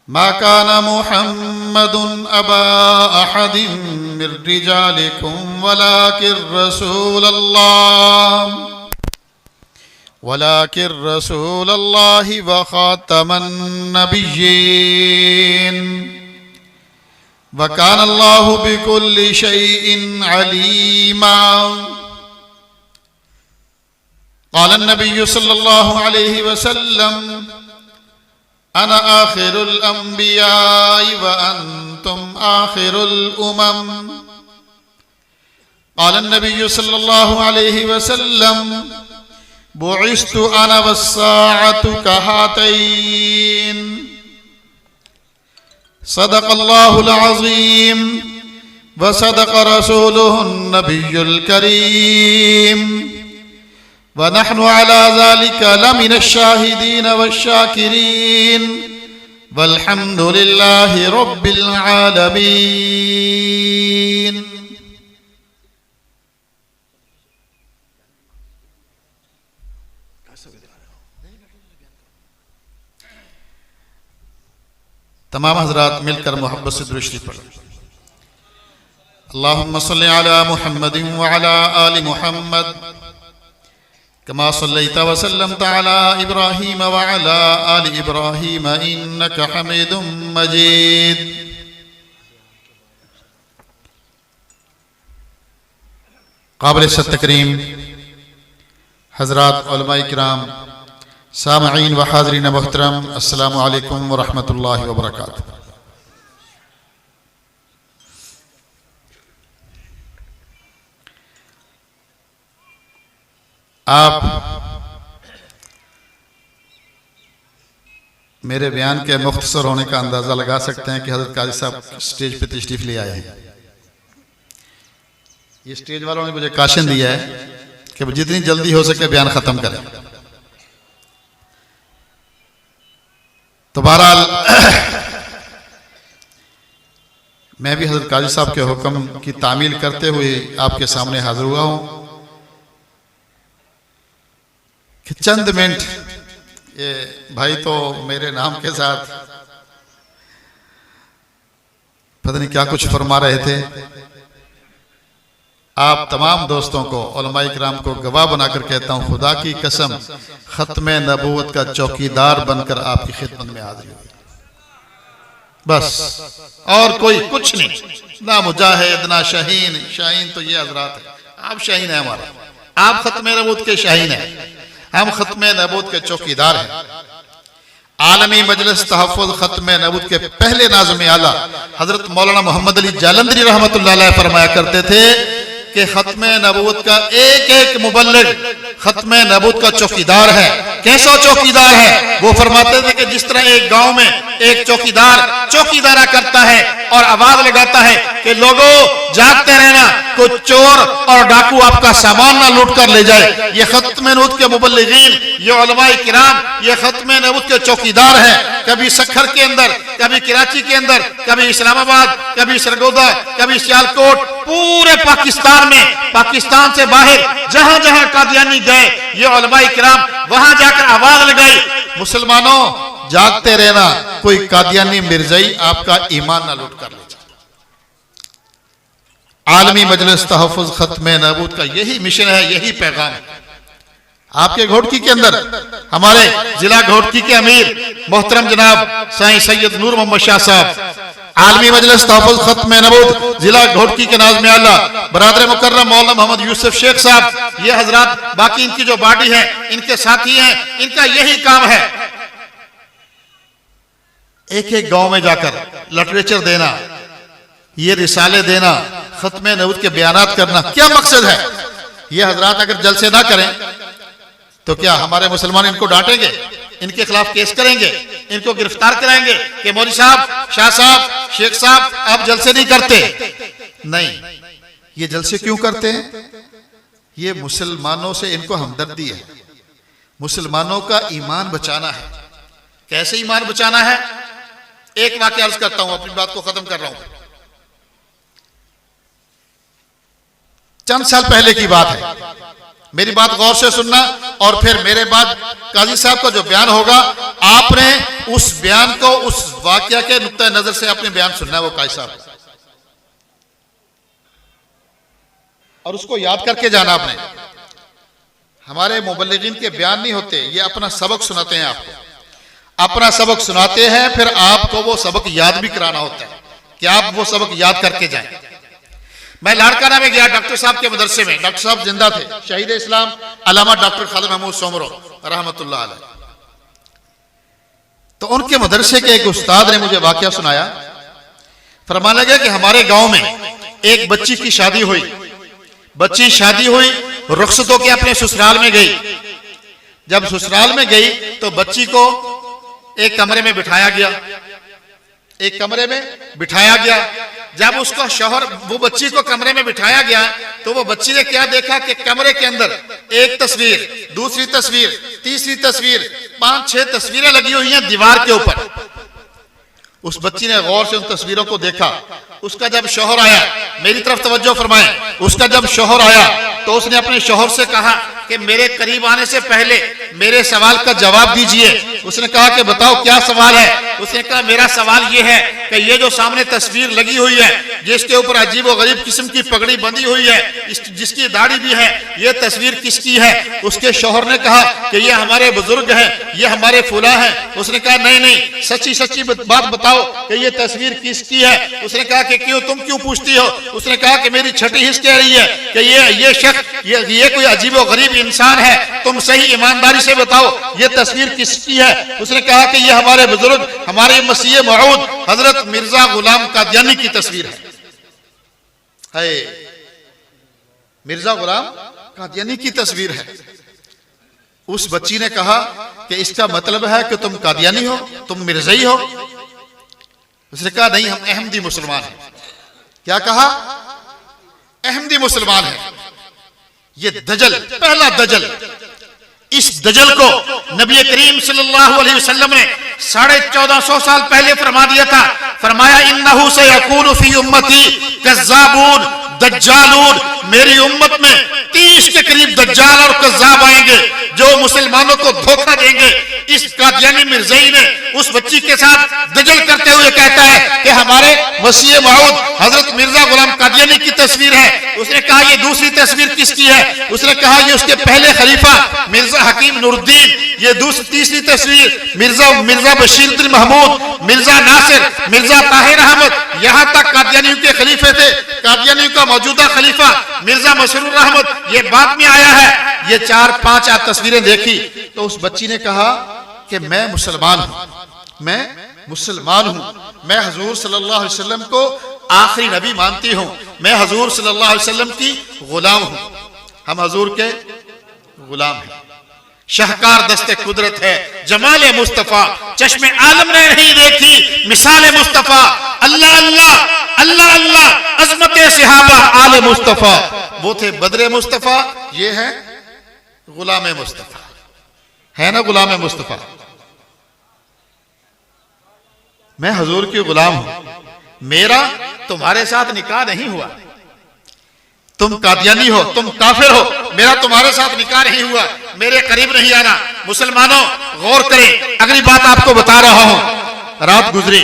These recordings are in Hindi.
मा काना मुहम्मदुन अबा अहदिन मिर रिजालिकुम वलाकिर रसूलल्लाहि व खातमन नबिय्यीन व कानल्लाहु बिकुल्लि शैइन अलीमा। क़ाल नबिय्यु सल्लल्लाहु अलैहि वसल्लम अना आखिरुल अंबियाई व अंतुम आखिरुल उमम। क़ाल नबिय्यु सल्लल्लाहु अलैहि वसल्लम बुइस्तु अना वस्साअतु कहातैन। सदक़ल्लाहुल अज़ीम व सदक़ रसूलुहुन नबियुल करीम व नहनु अला ज़ालिका लमिनश शाहिदीन वश्शाकिरीन वल्हम्दुलिल्लाहि रब्बिल आलमीन। तमाम हजरात मिलकर मोहब्बत से दुरूद शरीफ पढ़ें। अल्लाहुम्मा सल्लि अला मुहम्मदिन व अला आलि मुहम्मद कमा सल्लैता व सल्लमता अला इब्राहीम व अला आलि इब्राहीम इन्नका हमीदुम मजीद। काबिल तकरीम हजरात उलमाए किराम, सामईन व हाज़रीन मोहतरम, अस्सलामु अलैकुम व रहमतुल्लाहि व बरकातुहू। आप मेरे बयान के मुख्तसर होने का अंदाजा लगा सकते हैं कि हजरत काजी साहब स्टेज पे तशरीफ ले आए हैं। ये स्टेज वालों ने मुझे काशन दिया है कि जितनी जल्दी हो सके बयान खत्म करें। तो बहरहाल मैं भी हजरत काजी साहब के हुक्म की तामील करते हुए आपके सामने हाजिर हुआ हूं कि चंद मिनट ये भाई तो मेरे नाम के साथ पता नहीं क्या कुछ फरमा रहे थे। आप तमाम दोस्तों को, उलमाए किराम को गवाह बनाकर कहता हूं, खुदा की कसम खत्मे नबूवत का चौकीदार बनकर आपकी खिदमत में हाजिर हुई, बस और कोई कुछ नहीं। ना मुजाहिद ना शाहीन। शाहीन तो ये हजरात है, आप शाहीन है हमारा, आप खत्मे नबूवत के शाहीन है, हम खत्मे नबूवत के चौकीदार हैं। आलमी मजलिस तहफ़्फ़ुज़ खत्मे नबूवत के पहले नाज़िम आला हजरत मौलाना मोहम्मद अली जालंधरी रहमतुल्लाह अलैह फरमाया करते थे कि खत्मे नबूवत का एक एक मुबल्लिग खत्मे नबूवत का चौकीदार है। कैसा चौकीदार है? वो फरमाते थे कि जिस तरह एक गांव में एक चौकीदार चौकीदारा करता है और आवाज लगाता है कि लोगों जागते रहना, कोई चोर और डाकू आपका सामान ना लूट कर ले जाए। ये खत्मे नबूवत के मुबल्लिगीन, ये उलमाए किराम, ये खत्मे नबूवत के चौकीदार हैं। कभी सखर के अंदर, कभी कराची के अंदर, कभी इस्लामाबाद, कभी सरगोदा, कभी सियालकोट, पूरे पाकिस्तान में, पाकिस्तान से बाहर जहां जहां कादियानी गए, ये उलमाए किराम वहां जाकर आवाज लगाई, मुसलमानों जागते रहना, कोई कादियानी मिर्जाई आपका ईमान ना लूट कर ले जाए। आलमी मजलिस तहफ़्फ़ुज़ खत्मे नबूवत का यही मिशन है, यही पैगाम है। आपके घोटकी के अंदर हमारे जिला घोटकी के अमीर मोहतरम जनाब साईं सैयद नूर मोहम्मद शाह साहब, आलमी मजलिस तहफ़्फ़ुज़ खत्मे नबूवत जिला घोटकी के नाज़िम आला बरादर मुकर्रम मौलाना मोहम्मद यूसुफ शेख साहब, ये हजरात बाकी इनकी जो बॉडी है, इनके साथी हैं, इनका यही काम है। एक एक गांव में जाकर लिटरेचर देना, ये रिसाले देना, खत्मे नबूवत के बयानात करना। क्या मकसद है? ये हजरात अगर जलसे ना करें तो क्या हमारे मुसलमान इनको डांटेंगे, इनके खिलाफ केस करेंगे, इनको गिरफ्तार कराएंगे कि मौलवी साहब, शाह साहब, शेख साहब आप जलसे नहीं करते? नहीं। ये जलसे क्यों करते हैं? ये मुसलमानों से इनको हमदर्दी है, मुसलमानों का ईमान बचाना है। कैसे ईमान बचाना है? एक वाक़या अर्ज करता हूं, अपनी बात को खत्म कर रहा हूं। चंद साल पहले की बात है, मेरी बात गौर से सुनना, और फिर मेरे बाद काजी साहब का जो बयान होगा, आपने उस बयान को उस वाकया के नुक्ता नजर से अपने बयान सुनना है, वो काजी साहब, और उसको याद करके जाना आपने। हमारे मुबल्लिगीन के बयान नहीं होते, ये अपना सबक सुनाते हैं, आपको अपना सबक सुनाते हैं, फिर आपको वो सबक याद भी कराना होता है कि आप वो सबक याद करके जाएं। मैं लाड़काना में गया डॉक्टर साहब के मदरसे में, डॉक्टर साहब जिंदा थे, शहीद इस्लाम अल्लामा डॉक्टर खालिद महमूद सोमरो रहमतुल्लाह अलैह। तो उनके मदरसे के एक उस्ताद ने मुझे वाकया सुनाया। फरमाने लगे कि हमारे गांव में एक बच्ची की शादी हुई, बच्ची शादी हुई, रुखसत होकर अपने ससुराल में गई। जब ससुराल में गई तो बच्ची को एक कमरे में बिठाया गया, एक कमरे में बिठाया गया। जब उसको शौहर, वो बच्ची को कमरे में बिठाया गया, तो वो बच्ची ने क्या देखा कि कमरे के अंदर एक तस्वीर, दूसरी तस्वीर, तीसरी तस्वीर, 5-6 तस्वीरें लगी हुई हैं दीवार के ऊपर। उस बच्ची ने गौर से उन तस्वीरों को देखा। उसका जब शौहर आया, मेरी तरफ तवज्जो फरमाएं, उसका जब शौहर आया तो उसने अपने शौहर से कहा कि मेरे करीब आने से पहले मेरे सवाल का जवाब दीजिए। उसने कहा कि बताओ क्या सवाल है। उसने कहा मेरा सवाल ये है कि ये जो सामने तस्वीर लगी हुई है, जिसके ऊपर अजीब व गरीब किस्म की पगड़ी बंधी हुई है, जिसकी दाढ़ी भी है, ये तस्वीर किसकी है? उसके शौहर ने कहा कि ये हमारे बुजुर्ग हैं, ये हमारे फुला हैं। उसने कहा नहीं नहीं, सच्ची सच्ची बात बताओ कि ये तस्वीर किसकी है। उसने कहा कि क्यों, तुम क्यों पूछती हो? उसने कहा कि मेरी छठी हिस्स कह रही है कि ये शख्स, ये कोई अजीब व गरीब इंसान है, तुम सही ईमानदारी से बताओ ये तस्वीर किसकी है। उसने कहा कि ये हमारे बुजुर्ग, हमारे मसीह मऊद हजरत मिर्जा गुलाम कादियानी की तस्वीर है। मिर्जा गुलाम कादियानी की तस्वीर है। उस बच्ची ने कहा कि इसका मतलब है कि तुम कादियानी हो, तुम मिर्जाई हो। उसने कहा नहीं, हम अहमदी मुसलमान हैं। क्या कहा? अहमदी मुसलमान है। ये दजल, पहला दजल, इस दजल को नबी करीम सल्लल्लाहु अलैहि वसल्लम ने 1450 साल पहले फरमा दिया था। फरमाया इन्नहु सयकूनु फी उम्मती कज़्ज़ाबून दज्जालून, मेरी उम्मत में 30 के करीब दज्जाल और कज़्ज़ाब आएंगे जो मुसलमानों को धोखा देंगे। इस कादियानी मिर्ज़ाई ने उस बच्ची के साथ दजल करते हुए कहता है कि हमारे मसीह मऊद हजरत मिर्जा गुलाम कादियानी की तस्वीर है। उसने कहा ये दूसरी तस्वीर किसकी है? उसने कहा ये उसके पहले खलीफा मिर्जा हकीम नूरुद्दीन। ये तीसरी तस्वीर मिर्जा बशीरुद्दीन महमूद, मिर्जा नासिर, मिर्जा ताहिर अहमद, यहाँ तक कादियानियों के खलीफे थे। कादियानियों का मौजूदा खलीफा मिर्जा मसरूर अहमद, ये बाद में आया है। ये 4-5 तस्वीरें देखी तो उस बच्ची ने कहा कि मैं मुसलमान हूं, मैं मुसलमान हूं, मैं हुजूर सल्लल्लाहु अलैहि वसल्लम को आखिरी नबी मानती हूं, मैं हुजूर सल्लल्लाहु अलैहि वसल्लम की गुलाम हूं। हम हुजूर के गुलाम हैं। शाहकार दस्ते कुदरत है, जमाले मुस्तफा, चश्मे आलम ने नहीं देखी मिसाले मुस्तफा। अल्लाह अल्लाह अल्लाह अल्लाह, अजमते सहाबा आले मुस्तफा। वो थे बदरे मुस्तफा, ये है गुलाम मुस्तफा, है ना गुलाम मुस्तफा। मैं हुजूर की गुलाम हूं, मेरा तुम्हारे साथ निकाह नहीं हुआ। तुम कादियानी हो, तुम काफिर हो, मेरा तुम्हारे साथ निकाह नहीं हुआ, मेरे करीब नहीं आना। मुसलमानों गौर करें, अगली बात आपको बता रहा हूं। रात गुजरी,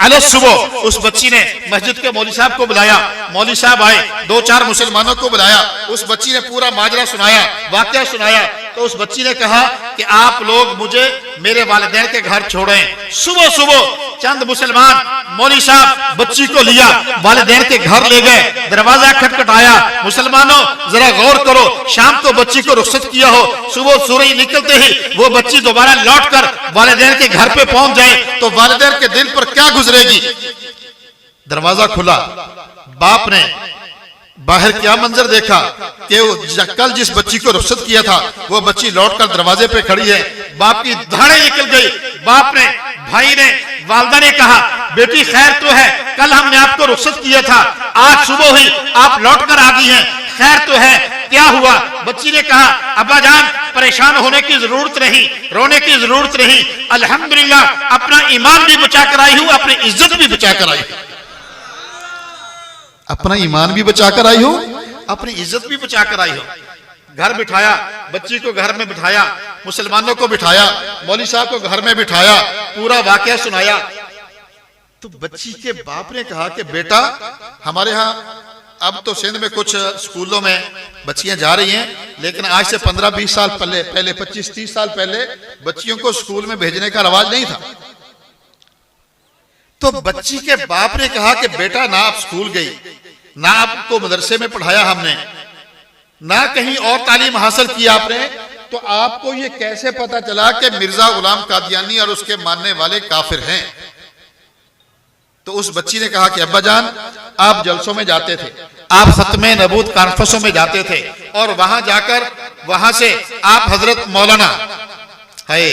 अलग सुबह उस बच्ची ने मस्जिद के मौलवी साहब को बुलाया। मौलवी साहब आए, 2-4 मुसलमानों को बुलाया। उस बच्ची ने पूरा माजरा सुनाया, वाकया सुनाया। तो उस बच्ची ने कहा कि आप लोग मुझे मेरे वालिदैन के घर छोड़ें। सुबह सुबह चंद मुसलमान मौलवी साहब बच्ची को लिया, वालिदैन के घर ले गए, दरवाजा खटखटाया। मुसलमानों जरा गौर करो, शाम को बच्ची को रुखसत किया हो, सुबह सूरज निकलते ही वो बच्ची दोबारा लौटकर वालिदैन के घर पे पहुंच जाए तो वालिदैन के दिल पर क्या गुजरेगी? दरवाजा खुला, बाप ने बाहर क्या मंजर देखा कि कल जिस बच्ची को रुखसत किया था वो बच्ची लौटकर दरवाजे पे खड़ी है। बाप की धाड़े निकल गई। बाप ने, भाई ने, वालदा ने कहा बेटी खैर तो है, कल हमने आपको रुखसत किया था, आज सुबह ही आप लौटकर आ गई हैं, खैर तो है, क्या हुआ? बच्ची ने कहा अब्बा जान परेशान होने की जरूरत नहीं, रोने की जरूरत नहीं, अल्हम्दुलिल्लाह अपना ईमान भी बचा कर आई हूं, अपनी इज्जत भी बचा कर आई हूं। अपना ईमान भी बचा कर आई हूं, अपनी इज्जत भी बचा कर आई हूं। घर बिठाया, बच्ची को घर में बिठाया, मुसलमानों को बिठाया, मौलवी साहब को घर में बिठाया, पूरा वाकया सुनाया। तो बच्ची के बाप ने कहा कि बेटा, हमारे यहाँ अब तो सिंध में कुछ स्कूलों में बच्चियां जा रही हैं, लेकिन आज से 15-20 साल पहले 25-30 साल पहले बच्चियों को स्कूल में भेजने का रवाज नहीं था। तो बच्ची के बाप ने कहा कि बेटा, ना आप स्कूल गई, ना आपको मदरसे में पढ़ाया हमने, ना कहीं और तालीम हासिल की आपने, तो आपको ये कैसे पता चला कि मिर्जा गुलाम कादियानी और उसके मानने वाले काफिर हैं? तो उस बच्ची ने कहा कि अब्बा जान, आप जलसों में जाते थे, आप खत्मे नबूत कॉन्फ्रेंसों में जाते थे, और वहां जाकर वहां से आप हजरत मौलाना है,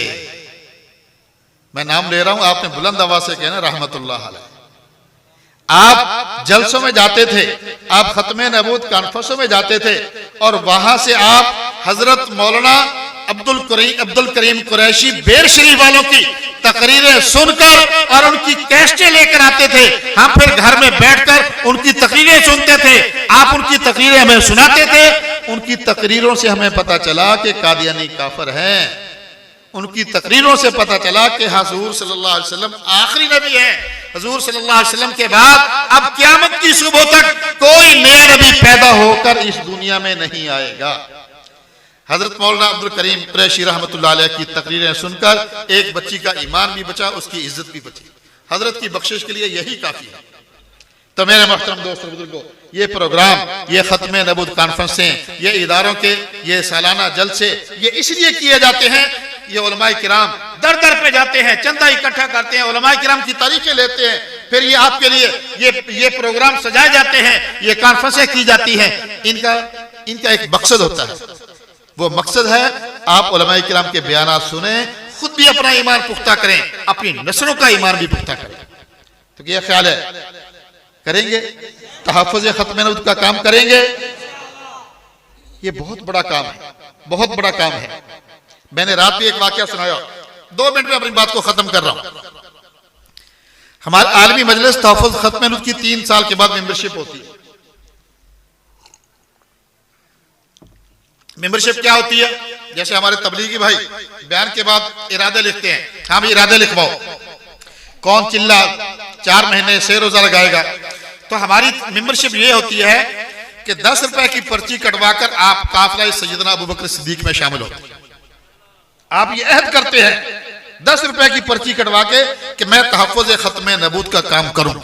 मैं नाम ले रहा हूं, आपने बुलंद आवाज से कहना रहमतुल्लाह अलैह, आप जलसों में जाते थे, आप खत्मे नबूत कॉन्फ्रेंसों में जाते थे, और वहां से आप हजरत मौलाना अब्दुल करीम कुरैशी बेर शरीफ वालों की तकरीरें सुनकर और उनकी कैसेटें लेकर आते थे। हम फिर घर में बैठकर उनकी तकरीरें सुनते थे, आप उनकी तकरीरें हमें सुनाते थे। उनकी तकरीरों से हमें पता चला कि कादियानी काफिर हैं। उनकी तकरीरों से पता चला कि हुजूर सल्लल्लाहु अलैहि वसल्लम आखिरी नबी है। हुजूर सल्लल्लाहु अलैहि वसल्लम के बाद अब क़यामत की सुबह तक कोई नया नबी पैदा होकर इस दुनिया में नहीं आएगा। हजरत मौलाना अब्दुल करीम कुरैशी रहमतुल्लाह अलैह की तकरीरें सुनकर एक बच्ची का ईमान भी बचा, उसकी इज्जत भी बची। हजरत की बख्शिश के लिए यही काफी है। तो मेरे मोहतरम दोस्तों बुजुर्गों, ये प्रोग्राम, ये खत्मे नबूत कॉन्फ्रेंसें, ये इदारों के ये सालाना जलसे, ये इसलिए किए जाते हैं, ये उलमाए किराम दर दर पे जाते हैं, चंदा इकट्ठा करते हैं, उलमाए किराम की तारीखें लेते हैं, फिर ये आपके लिए ये प्रोग्राम सजाए जाते हैं, ये कॉन्फ्रेंसें की जाती हैं। इनका एक मकसद होता है, वो मकसद है आप उलमाए किराम के बयानात सुने, खुद भी अपना ईमान पुख्ता करें, अपनी नस्लों का ईमान भी पुख्ता करें। तो ये ख्याल है, करेंगे तहफ़्फ़ुज़ खत्मे नबूत का काम करेंगे। ये बहुत बड़ा काम है, बहुत बड़ा काम है। मैंने रात भी एक वाकया सुनाया, 2 मिनट में अपनी बात को खत्म कर रहा हूं। हमारे आलमी मजलिस तहफ़्फ़ुज़ खत्मे नबूत की 3 साल के बाद मेंबरशिप होती है। मेंबरशिप क्या होती है? जैसे हमारे तबलीगी भाई बयान के बाद इरादे लिखते हैं, हाँ भाई इरादे लिखवाओ, कौन चिल्ला 4 महीने से रोजा लगाएगा। तो हमारी मेंबरशिप ये होती है कि 10 रुपए की पर्ची कटवाकर आप काफिला सैयदना अबू बकर सिद्दीक में शामिल होते हैं। आप ये अहद करते हैं 10 रुपए की पर्ची कटवा के कि मैं तहफ़्फ़ुज़ खत्मे नबूत का काम करूं।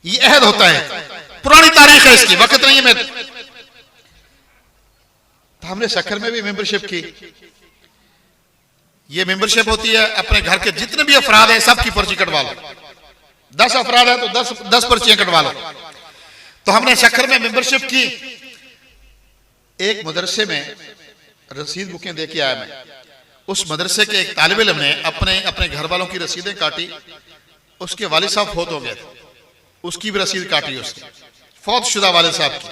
ये अहद होता है, पुरानी तारीख है इसकी, वक्त नहीं है। मैं तो हमने शक्कर में भी मेंबरशिप की। ये मेंबरशिप होती है, अपने घर के जितने भी अफराद हैं सबकी पर्ची कटवा लो। 10 अफराद है तो 10 पर्चियां कटवा लो। तो हमने शक्कर में मेंबरशिप की। एक मदरसे में रसीद बुकें दे के आया मैं। उस मदरसे के एक तालिब इल्म ने अपने घर वालों की रसीदें काटी। उसके वालिद साहब फौत हो गए थे, उसकी भी रसीद काटी, उसकी फौत शुदा वालिद साहब की।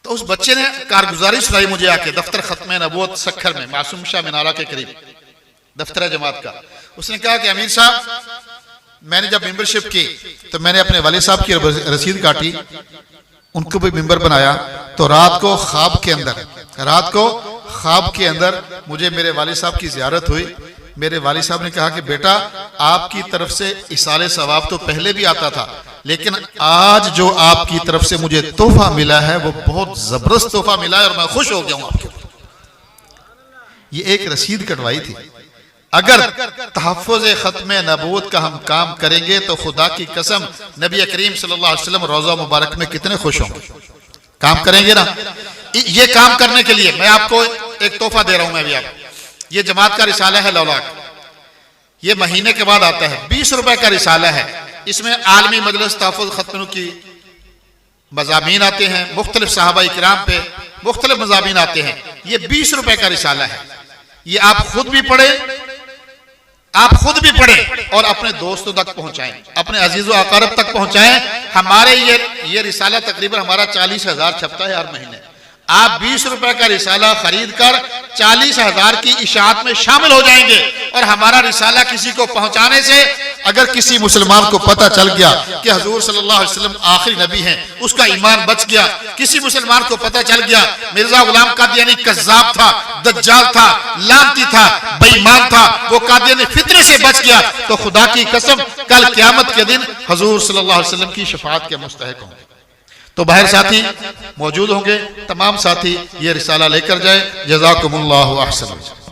तो उस बच्चे ने कारगुजारी सुनाई मुझे आके दफ्तर खत्मे नबूवत सक्खर में, मासूम शाह मीनारा के करीब दफ्तर जमात का। उसने कहा कि अमीर साहब, मैंने जब मेंबरशिप की तो मैंने अपने वालिद साहब की रसीद काटी, उनको भी मेंबर बनाया। तो रात को ख्वाब के अंदर मुझे मेरे वालिद साहब की ज़ियारत हुई। मेरे वालिद साहब ने कहा कि बेटा, आपकी तरफ से इसाले सवाब तो पहले भी आता था, लेकिन आज जो आपकी तरफ से मुझे तोहफा मिला है वो बहुत जबरदस्त तोहफा मिला है और मैं खुश हो गया हूं आपके। ये एक रसीद कटवाई थी। अगर तहफ़्फ़ुज़ खत्मे नबूवत का हम काम करेंगे तो खुदा की कसम नबी करीम सल्लल्लाहु अलैहि वसल्लम रोज़ा मुबारक में कितने खुश होंगे। काम करेंगे ना। ये काम करने के लिए मैं आपको एक तोहफा दे रहा हूं। मैं भी आप, ये जमात का रिसाला है लौलाक, ये महीने के बाद आता है, 20 रुपए का रिसाला है। इसमें आलमी मजलिस तहफ़्फ़ुज़ खत्मे नबूवत की मज़ामीन आते हैं, मुख्तलिफ सहाबाए किराम पे मुख्तलिफ मज़ामीन आते हैं। ये 20 रुपए का रिसाला है। ये आप खुद भी पढ़ें और अपने दोस्तों तक पहुंचाएं, अपने अजीज़ व अक़ारब तक पहुंचाएं। हमारे ये रिसाला तकरीबन हमारा 40,000 छपता है हर महीने। आप 20 रुपए का रिसाला खरीद कर 40,000 की इशाअत में शामिल हो जाएंगे। और हमारा रिसाला किसी को पहुंचाने से अगर किसी मुसलमान को पता चल गया कि हुजूर सल्लल्लाहु अलैहि वसल्लम आखिरी नबी हैं, उसका ईमान बच गया। किसी मुसलमान को पता चल गया मिर्जा गुलाम कादियानी कज़्ज़ाब था, दज्जाल था, लानती था, बेईमान था, वो कादियानी फितरे से बच गया, तो खुदा की कसम कल क़यामत के दिन हुजूर सल्लल्लाहु अलैहि वसल्लम की शफाअत के मुस्तहिक होंगे। तो बाहर साथी मौजूद होंगे, तमाम साथी ये रिसाला लेकर जाए। जज़ाकुमुल्लाहु अहसन।